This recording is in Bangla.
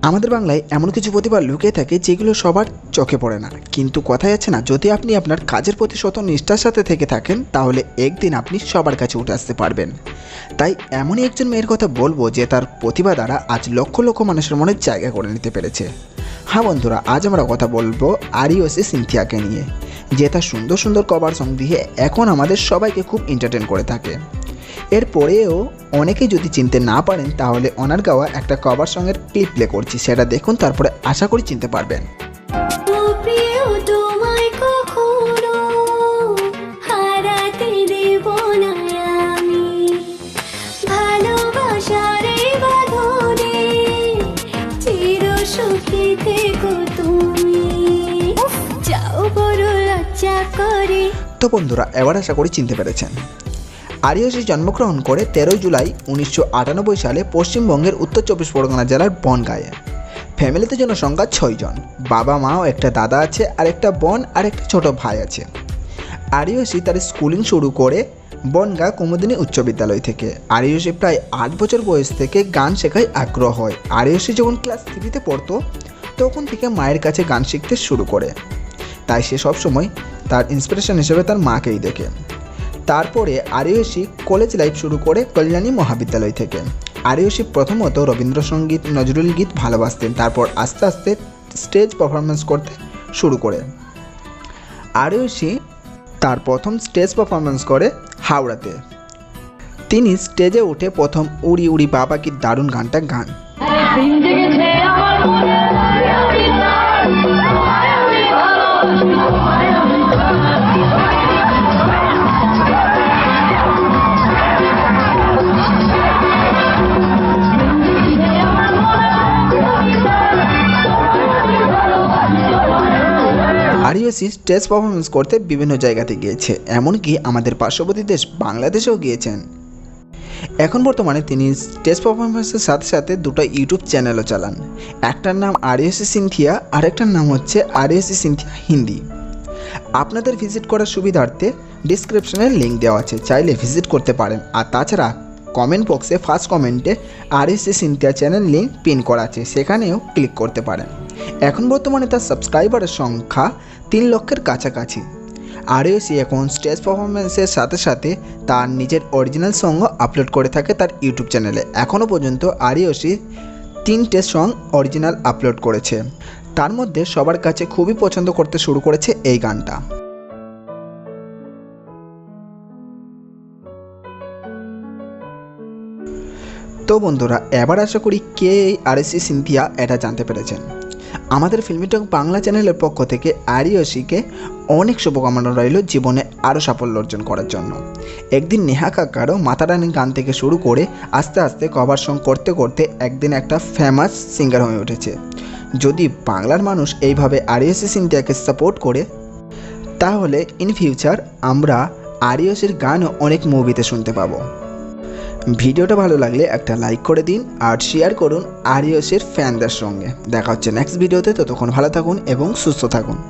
আমাদের বাংলায় এমন কিছু প্রতিভা লুকিয়ে থাকে যেগুলো সবার চোখে পড়ে না, কিন্তু কথাই আছে না, যদি আপনি আপনার কাজের প্রতি শত নিষ্ঠার সাথে থেকে থাকেন তাহলে একদিন আপনি সবার কাছে উঠে আসতে পারবেন। তাই এমনই একজন মেয়ের কথা বলবো যে তার প্রতিভা দ্বারা আজ লক্ষ লক্ষ মানুষের মনে জায়গা করে নিতে পেরেছে। হ্যাঁ বন্ধুরা, আজ আমরা কথা বলবো আরিওসি সিনথিয়াকে নিয়ে, যে তার সুন্দর সুন্দর কভার সং দিয়ে এখন আমাদের সবাইকে খুব এন্টারটেন করে থাকে। এরপরেও অনেকেই যদি চিনতে না পারেন তাহলে ওনার গাওয়া একটা কভার সঙ্গের ক্লিপ প্লে করছি, সেটা দেখুন, তারপরে আশা করি চিনতে পারবেন। তো বন্ধুরা, এবার আশা করি চিনতে পেরেছেন। আরিওসি জন্মগ্রহণ করে 13 জুলাই 1998 সালে পশ্চিমবঙ্গের উত্তর 24 পরগনা জেলার বনগাঁয়ে। ফ্যামিলিতে জনসংখ্যা 6 জন, বাবা মা ও একটা দাদা আছে, আর একটা বোন আর একটা ছোট ভাই আছে। আরিওসি তার স্কুলিং শুরু করে বনগাঁ কুমুদিনী উচ্চ বিদ্যালয় থেকে। আরিওসি প্রায় 8 বছর বয়স থেকে গান শেখায় আগ্রহ হয়। আরিওসি যখন ক্লাস 3-তে পড়তো তখন থেকে মায়ের কাছে গান শিখতে শুরু করে, তাই সে সবসময় তার ইন্সপিরেশন হিসেবে তার মাকেই দেখে। তারপরে আরিওসি কলেজ লাইফ শুরু করে কল্যাণী মহাবিদ্যালয় থেকে। আরিওসি প্রথমত রবীন্দ্রসঙ্গীত, নজরুল গীত ভালোবাসতেন, তারপর আস্তে আস্তে স্টেজ পারফরমেন্স করতে শুরু করে। আরিওসি তার প্রথম স্টেজ পারফরমেন্স করে হাওড়াতে। তিনি স্টেজে উঠে প্রথম উড়ি উড়ি বাবা কি দারুণ গানটা গান। আরিওসি স্টেজ পারফরমেন্স করতে বিভিন্ন জায়গাতে গিয়েছে, এমনকি আমাদের পার্শ্ববর্তী দেশ বাংলাদেশেও গিয়েছেন। এখন বর্তমানে তিনি স্টেজ পারফরমেন্সের সাথে সাথে দুটো ইউটিউব চ্যানেলও চালান। একটার নাম আরিওসি সিনথিয়া, আর একটার নাম হচ্ছে আরিওসি সিনথিয়া হিন্দি। আপনাদের ভিজিট করার সুবিধার্থে ডিসক্রিপশনে লিঙ্ক দেওয়া আছে, চাইলে ভিজিট করতে পারেন। আর তাছাড়া কমেন্ট বক্সে ফার্স্ট কমেন্টে আরিওসি সিনথিয়া চ্যানেল লিঙ্ক পিন করা আছে, সেখানেও ক্লিক করতে পারেন। এখন বর্তমানে তার সাবস্ক্রাইবারের সংখ্যা 3 লক্ষের কাছাকাছি। আরিওসি এখন স্টেজ পারফরমেন্সের সাথে সাথে তার নিজের অরিজিনাল সংও আপলোড করে থাকে তার ইউটিউব চ্যানেলে। এখনও পর্যন্ত আরিওসি 3টে সং অরিজিনাল আপলোড করেছে, তার মধ্যে সবার কাছে খুবই পছন্দ করতে শুরু করেছে এই গানটা। তো বন্ধুরা, এবার আশা করি কে এই আরিওসি সিনথিয়া এটা জানতে পেরেছেন। আমাদের ফিল্মিটক বাংলা চ্যানেলের পক্ষ থেকে আরিওসিকে অনেক শুভকামনা রইল জীবনে আরও সাফল্য অর্জন করার জন্য। একদিন নেহা কাক্কারও মাতারানী গান থেকে শুরু করে আস্তে আস্তে কভার সং করতে করতে একদিন একটা ফেমাস সিঙ্গার হয়ে উঠেছে। যদি বাংলার মানুষ এইভাবে আরিওসি সিনথিয়াকে সাপোর্ট করে তাহলে ইন ফিউচার আমরা আরিওসির গানও অনেক মুভিতে শুনতে পাবো। ভিডিওটা ভালো লাগলে একটা লাইক করে দিন আর শেয়ার করুন আরিওসির ফ্যানদের সঙ্গে। দেখা হচ্ছে নেক্সট ভিডিওতে, ততক্ষণ ভালো থাকুন এবং সুস্থ থাকুন।